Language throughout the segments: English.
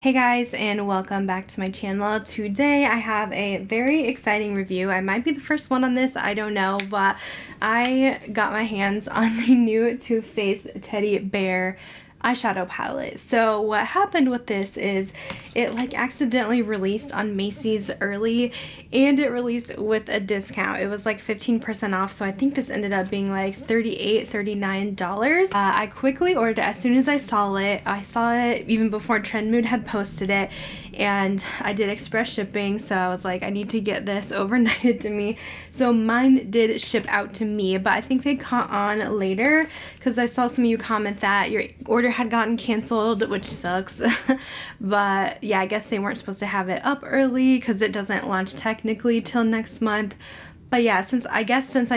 Hey guys, and welcome back to my channel. Today I have a very exciting review. I might be the first one on this, I don't know, but I got my hands on the new Too Faced Teddy Bear eyeshadow palette. So what happened with this is it accidentally released on Macy's early, and it released with a discount. It was like 15% off, so I think this ended up being like $38, $39. I quickly ordered it as soon as I saw it. I saw it even before Trend Mood had posted it, and I did express shipping, so I was like, I need to get this overnighted to me. So mine did ship out to me, but I think they caught on later because I saw some of you comment that your order had gotten canceled, which sucks. But yeah, I guess they weren't supposed to have it up early because it doesn't launch technically till next month. But yeah, since I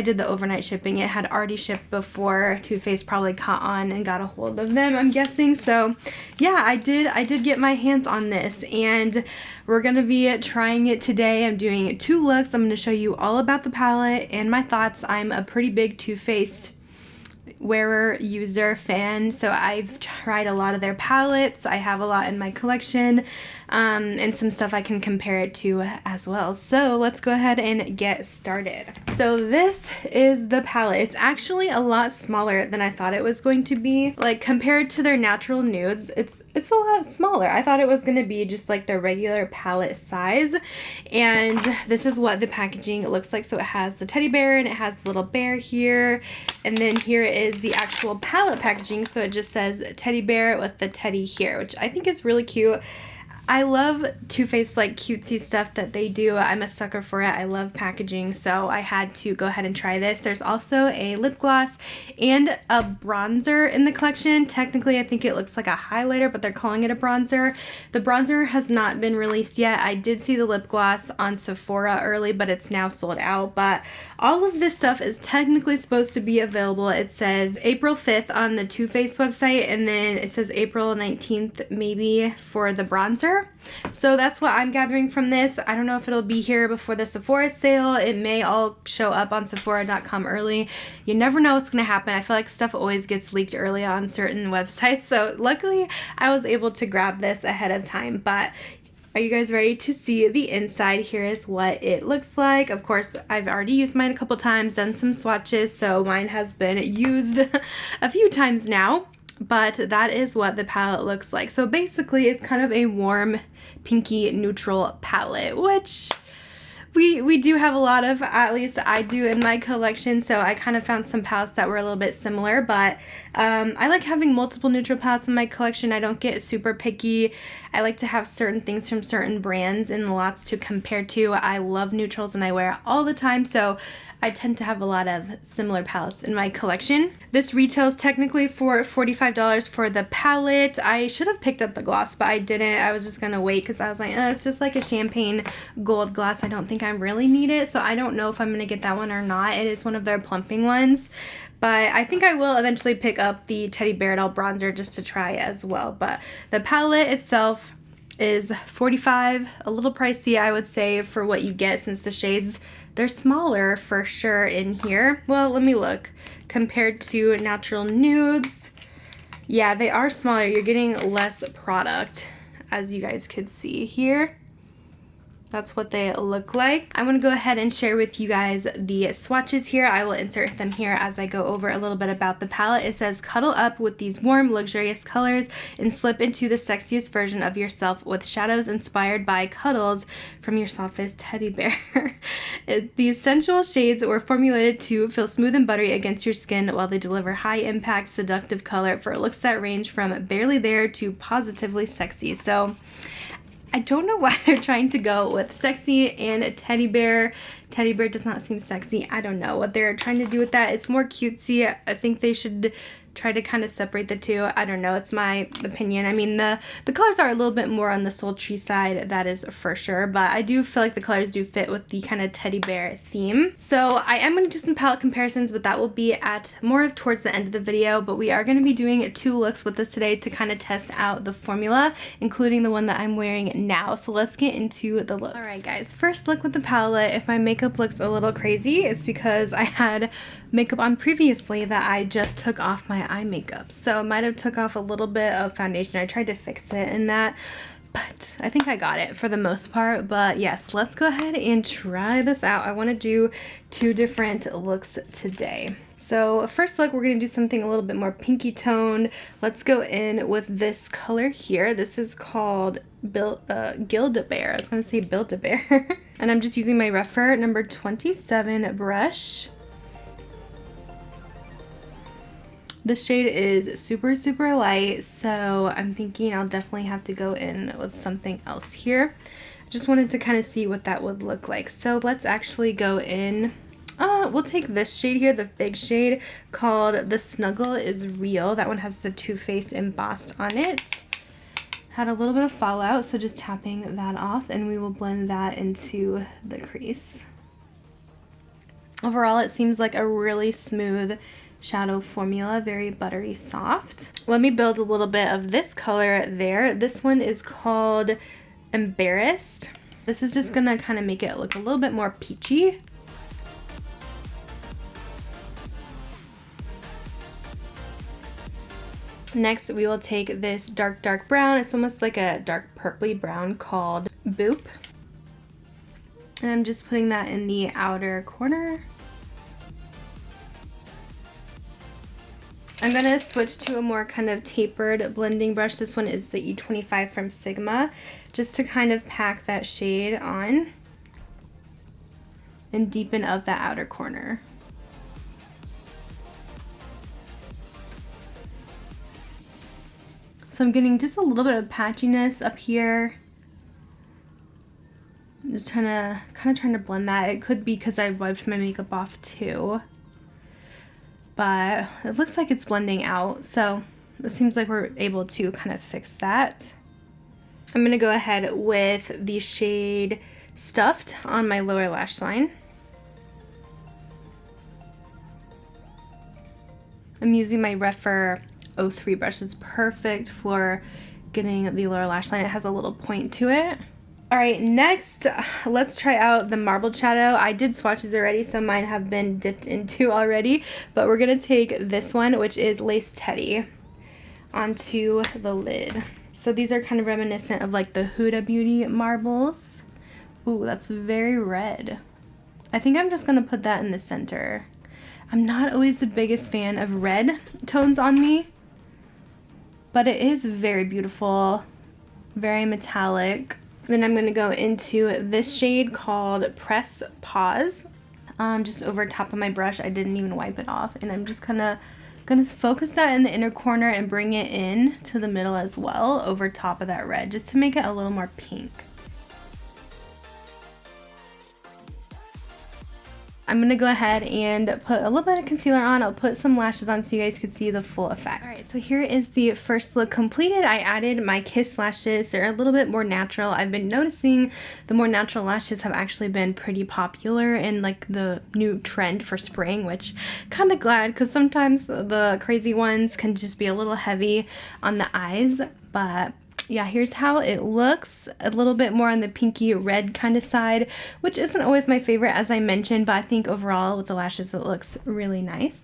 did the overnight shipping, it had already shipped before Too Faced probably caught on and got a hold of them, I'm guessing. So yeah, I did get my hands on this, and we're gonna be trying it today. I'm doing 2 looks. I'm gonna show you all about the palette and my thoughts. I'm a pretty big Too Faced wearer, user, fan, so I've tried a lot of their palettes. I have a lot in my collection, and some stuff I can compare it to as well. So let's go ahead and get started. So this is the palette. It's actually a lot smaller than I thought it was going to be. Like, compared to their natural nudes, it's a lot smaller. I thought it was going to be just like their regular palette size, and this is what the packaging looks like. So it has the teddy bear, and it has the little bear here, and then here is the actual palette packaging. So it just says teddy bear with the teddy here, which I think is really cute. I love Too Faced like cutesy stuff that they do. I'm a sucker for it. I love packaging, so I had to go ahead and try this. There's also a lip gloss and a bronzer in the collection. Technically, I think it looks like a highlighter, but they're calling it a bronzer. The bronzer has not been released yet. I did see the lip gloss on Sephora early, but it's now sold out. But all of this stuff is technically supposed to be available. It says April 5th on the Too Faced website, and then it says April 19th maybe for the bronzer. So that's what I'm gathering from this. I don't know if it'll be here before the Sephora sale. It may all show up on Sephora.com early. You never know what's going to happen. I feel like stuff always gets leaked early on certain websites. So luckily I was able to grab this ahead of time. But are you guys ready to see the inside? Here is what it looks like. Of course, I've already used mine a couple times, done some swatches, so mine has been used a few times now. But that is what the palette looks like. So basically, it's kind of a warm, pinky, neutral palette, which we do have a lot of, at least I do in my collection. So I kind of found some palettes that were a little bit similar, but I like having multiple neutral palettes in my collection. I don't get super picky. I like to have certain things from certain brands and lots to compare to. I love neutrals and I wear it all the time, so I tend to have a lot of similar palettes in my collection. This retails technically for $45 for the palette. I should have picked up the gloss, but I didn't. I was just gonna wait because I was like, it's just like a champagne gold gloss. I don't think I really need it, so I don't know if I'm gonna get that one or not. It is one of their plumping ones, but I think I will eventually pick up the Teddy Bear Doll bronzer just to try as well. But the palette itself is $45, a little pricey I would say for what you get, since the shades, they're smaller for sure in here. Well, let me look. Compared to natural nudes, yeah, they are smaller. You're getting less product, as you guys could see here. That's what they look like. I'm going to go ahead and share with you guys the swatches here. I will insert them here as I go over a little bit about the palette. It says, cuddle up with these warm, luxurious colors and slip into the sexiest version of yourself with shadows inspired by cuddles from your softest teddy bear. These sensual shades were formulated to feel smooth and buttery against your skin, while they deliver high-impact, seductive color for looks that range from barely there to positively sexy. So I don't know why they're trying to go with sexy and a teddy bear. Teddy bear does not seem sexy. I don't know what they're trying to do with that. It's more cutesy. I think they should try to kind of separate the two. I don't know. It's my opinion. I mean, the colors are a little bit more on the sultry side, that is for sure, but I do feel like the colors do fit with the kind of teddy bear theme. So I am going to do some palette comparisons, but that will be at more of towards the end of the video. But we are going to be doing 2 looks with this today to kind of test out the formula, including the one that I'm wearing now. So let's get into the looks. Alright guys, first look with the palette. If my makeup looks a little crazy, it's because I had makeup on previously that I just took off my eye makeup, so I might have took off a little bit of foundation. I tried to fix it in that, but I think I got it for the most part. But yes, let's go ahead and try this out. I want to do 2 different looks today. So first look, we're going to do something a little bit more pinky toned. Let's go in with this color here. This is called Gilda-Bear. I was going to say Build-A-Bear. And I'm just using my Refer number 27 brush. This shade is super, super light, so I'm thinking I'll definitely have to go in with something else here. I just wanted to kind of see what that would look like. So let's actually go in. We'll take this shade here, the big shade called The Snuggle Is Real. That one has the Too Faced embossed on it. Had a little bit of fallout, so just tapping that off, and we will blend that into the crease. Overall, it seems like a really smooth shadow formula, very buttery soft. Let me build a little bit of this color there. This one is called Embarrassed. This is just gonna kind of make it look a little bit more peachy. Next, we will take this dark brown. It's almost like a dark purpley brown called Boop. And I'm just putting that in the outer corner. I'm gonna switch to a more kind of tapered blending brush. This one is the E25 from Sigma, just to kind of pack that shade on and deepen up that outer corner. So I'm getting just a little bit of patchiness up here. I'm just kind of trying to blend that. It could be because I wiped my makeup off too. But it looks like it's blending out, so it seems like we're able to kind of fix that. I'm going to go ahead with the shade Stuffed on my lower lash line. I'm using my Refer 03 brush. It's perfect for getting the lower lash line. It has a little point to it. Alright, next, let's try out the marbled shadow. I did swatches already, so mine have been dipped into already, but we're going to take this one, which is Lace Teddy, onto the lid. So these are kind of reminiscent of like the Huda Beauty marbles. Ooh, that's very red. I think I'm just going to put that in the center. I'm not always the biggest fan of red tones on me, but it is very beautiful, very metallic. Then I'm going to go into this shade called Press Pause, just over top of my brush. I didn't even wipe it off, and I'm just gonna focus that in the inner corner and bring it in to the middle as well, over top of that red, just to make it a little more pink. I'm going to go ahead and put a little bit of concealer on. I'll put some lashes on so you guys could see the full effect. Alright, so here is the first look completed. I added my Kiss lashes. They're a little bit more natural. I've been noticing the more natural lashes have actually been pretty popular and like the new trend for spring, which kind of glad, because sometimes the crazy ones can just be a little heavy on the eyes. But yeah, here's how it looks, a little bit more on the pinky red kind of side, which isn't always my favorite, as I mentioned, but I think overall with the lashes it looks really nice.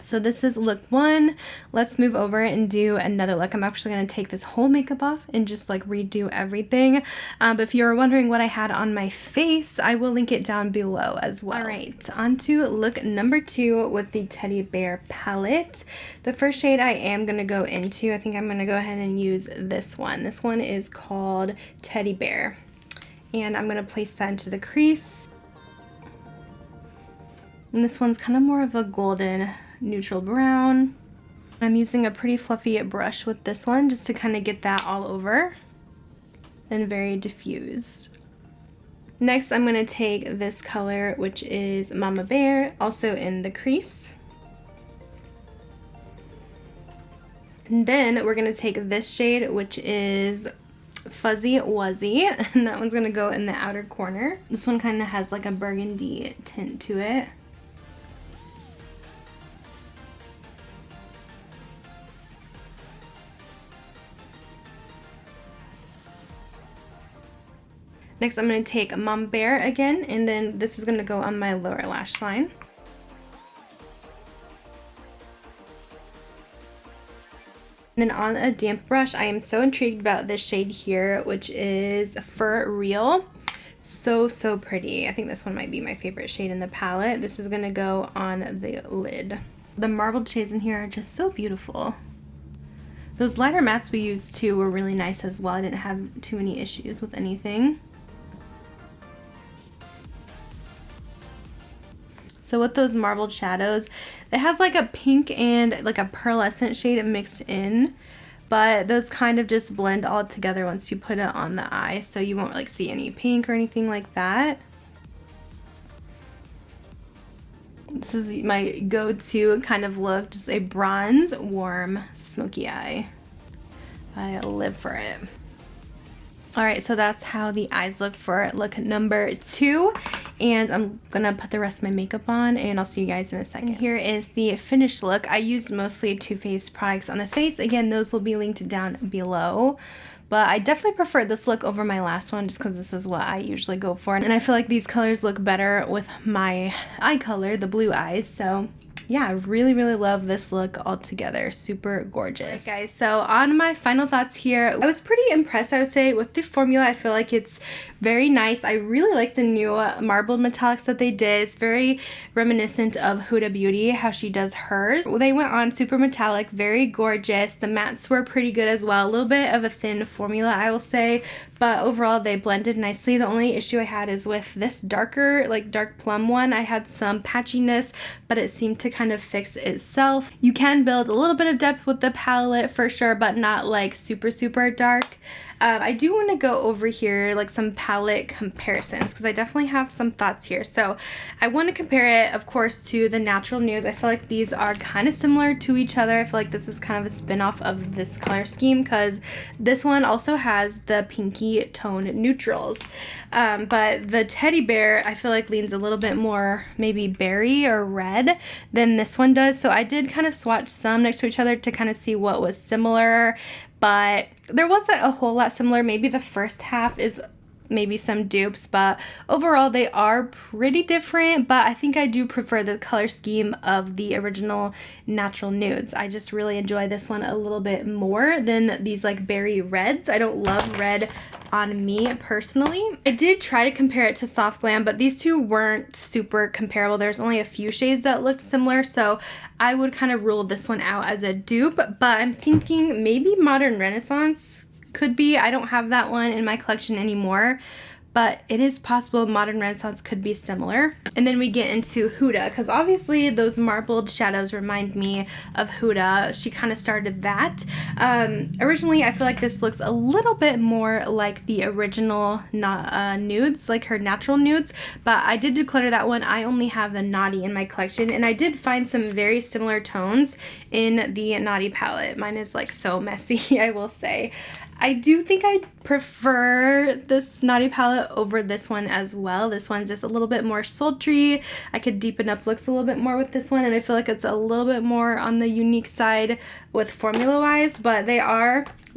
So this is look 1. Let's move over and do another look. I'm actually going to take this whole makeup off and just like redo everything. But if you're wondering what I had on my face, I will link it down below as well. Alright, on to look number 2 with the Teddy Bear palette. The first shade I am going to go into, I think I'm going to go ahead and use this one. This one is called Teddy Bear. And I'm going to place that into the crease. And this one's kind of more of a golden neutral brown. I'm using a pretty fluffy brush with this one just to kind of get that all over and very diffused. Next, I'm going to take this color, which is Mama Bear, also in the crease. And then we're going to take this shade, which is Fuzzy Wuzzy, and that one's going to go in the outer corner. This one kind of has like a burgundy tint to it. Next, I'm going to take Mama Bear again, and then this is going to go on my lower lash line. And then on a damp brush, I am so intrigued about this shade here, which is For Real. So pretty. I think this one might be my favorite shade in the palette. This is gonna go on the lid. The marbled shades in here are just so beautiful. Those lighter mattes we used too were really nice as well. I didn't have too many issues with anything. So with those marbled shadows, it has like a pink and like a pearlescent shade mixed in, but those kind of just blend all together once you put it on the eye, so you won't like see any pink or anything like that. This is my go-to kind of look, just a bronze, warm, smoky eye. I live for it. Alright, so that's how the eyes look for look number 2. And I'm gonna put the rest of my makeup on and I'll see you guys in a second. Here is the finished look. I used mostly Too Faced products on the face. Again, those will be linked down below. But I definitely prefer this look over my last one just because this is what I usually go for. And I feel like these colors look better with my eye color, the blue eyes. So yeah, I really love this look altogether. Super gorgeous. Right, guys, so on my final thoughts here, I was pretty impressed, I would say, with the formula. I feel like it's very nice. I really like the new marbled metallics that they did. It's very reminiscent of Huda Beauty, how she does hers. They went on super metallic, very gorgeous. The mattes were pretty good as well. A little bit of a thin formula, I will say, but overall they blended nicely. The only issue I had is with this darker, like dark plum one. I had some patchiness, but it seemed to kind of fix itself. You can build a little bit of depth with the palette for sure, but not like super dark. I do want to go over here like some palette comparisons because I definitely have some thoughts here. So I want to compare it, of course, to the Natural Nudes. I feel like these are kind of similar to each other. I feel like this is kind of a spin-off of this color scheme because this one also has the pinky tone neutrals. But the teddy bear, I feel like leans a little bit more maybe berry or red than this one does. So I did kind of swatch some next to each other to kind of see what was similar, but there wasn't a whole lot similar. Maybe the first half is maybe some dupes, but overall they are pretty different. But I think I do prefer the color scheme of the original Natural Nudes. I just really enjoy this one a little bit more than these like berry reds. I don't love red on me personally. I did try to compare it to Soft Glam, but these two weren't super comparable. There's only a few shades that looked similar, so I would kind of rule this one out as a dupe. But I'm thinking maybe Modern Renaissance could be. I don't have that one in my collection anymore, but it is possible Modern Renaissance could be similar. And then we get into Huda, because obviously those marbled shadows remind me of Huda. She kind of started that. Originally, I feel like this looks a little bit more like the original nudes, like her Natural Nudes, but I did declutter that one. I only have the Naughty in my collection, and I did find some very similar tones in the Naughty palette. Mine is like so messy, I will say. I do think I prefer this Naughty palette over this one as well. This one's just a little bit more sultry. I could deepen up looks a little bit more with this one, and I feel like it's a little bit more on the unique side with formula wise, but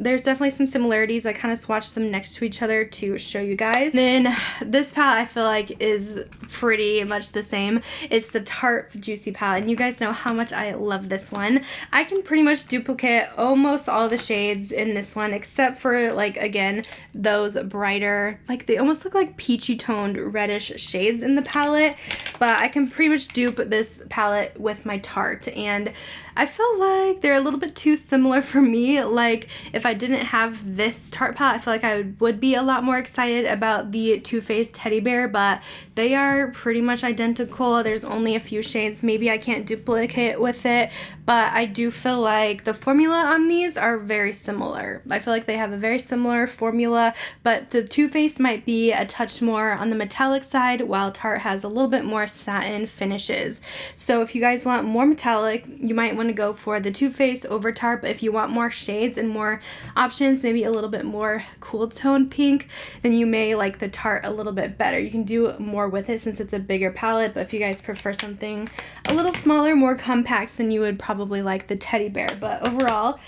there's definitely some similarities. I kind of swatched them next to each other to show you guys. Then this palette I feel like is pretty much the same. It's the Tarte Juicy palette, and you guys know how much I love this one. I can pretty much duplicate almost all the shades in this one except for, like, again, those brighter, like they almost look like peachy toned reddish shades in the palette, but I can pretty much dupe this palette with my Tarte, and I feel like they're a little bit too similar for me. Like, if I didn't have this Tarte palette, I feel like I would be a lot more excited about the Too Faced teddy bear, but they are pretty much identical. There's only a few shades. Maybe I can't duplicate with it, but I do feel like the formula on these are very similar. I feel like they have a very similar formula, but the Too Faced might be a touch more on the metallic side, while Tarte has a little bit more satin finishes. So if you guys want more metallic, you might want to go for the Too Faced over Tarte, but if you want more shades and more options, maybe a little bit more cool tone pink, then you may like the Tarte a little bit better. You can do more with it since it's a bigger palette, but if you guys prefer something a little smaller, more compact, then you would probably like the teddy bear. But overall,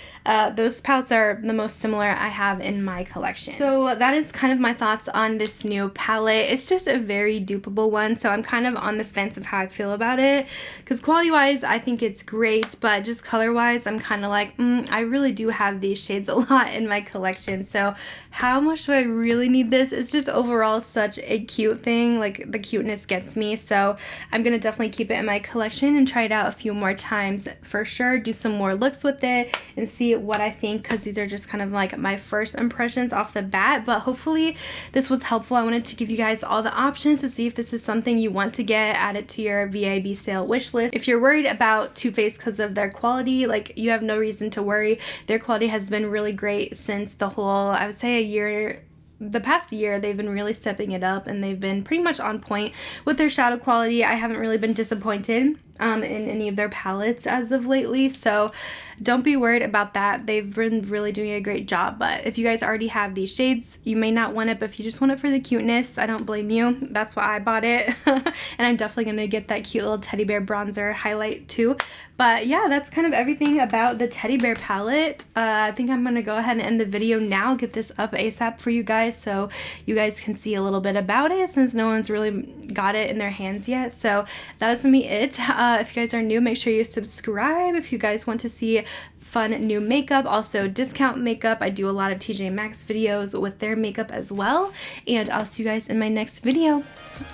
those palettes are the most similar I have in my collection. So that is kind of my thoughts on this new palette. It's just a very dupeable one, so I'm kind of on on the fence of how I feel about it, because quality wise I think it's great, but just color wise I'm kind of like, I really do have these shades a lot in my collection, so how much do I really need this? It's just overall such a cute thing, like the cuteness gets me, so I'm gonna definitely keep it in my collection and try it out a few more times for sure, do some more looks with it and see what I think, because these are just kind of like my first impressions off the bat. But hopefully this was helpful. I wanted to give you guys all the options to see if this is something you want to get, add it to your VIB sale wish list. If you're worried about Too Faced because of their quality, like, you have no reason to worry. Their quality has been really great since the whole, I would say, the past year. They've been really stepping it up and they've been pretty much on point with their shadow quality. I haven't really been disappointed in any of their palettes as of lately, so don't be worried about that. They've been really doing a great job. But if you guys already have these shades, you may not want it, but if you just want it for the cuteness, I don't blame you. That's why I bought it. And I'm definitely gonna get that cute little teddy bear bronzer highlight too. But yeah, that's kind of everything about the teddy bear palette. I think I'm gonna go ahead and end the video now, get this up ASAP for you guys so you guys can see a little bit about it, since no one's really got it in their hands yet. So that is gonna be it. If you guys are new, make sure you subscribe if you guys want to see fun new makeup, also discount makeup. I do a lot of TJ Maxx videos with their makeup as well, and I'll see you guys in my next video.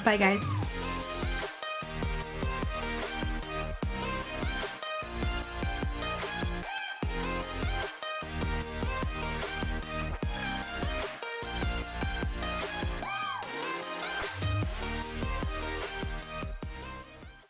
Bye guys.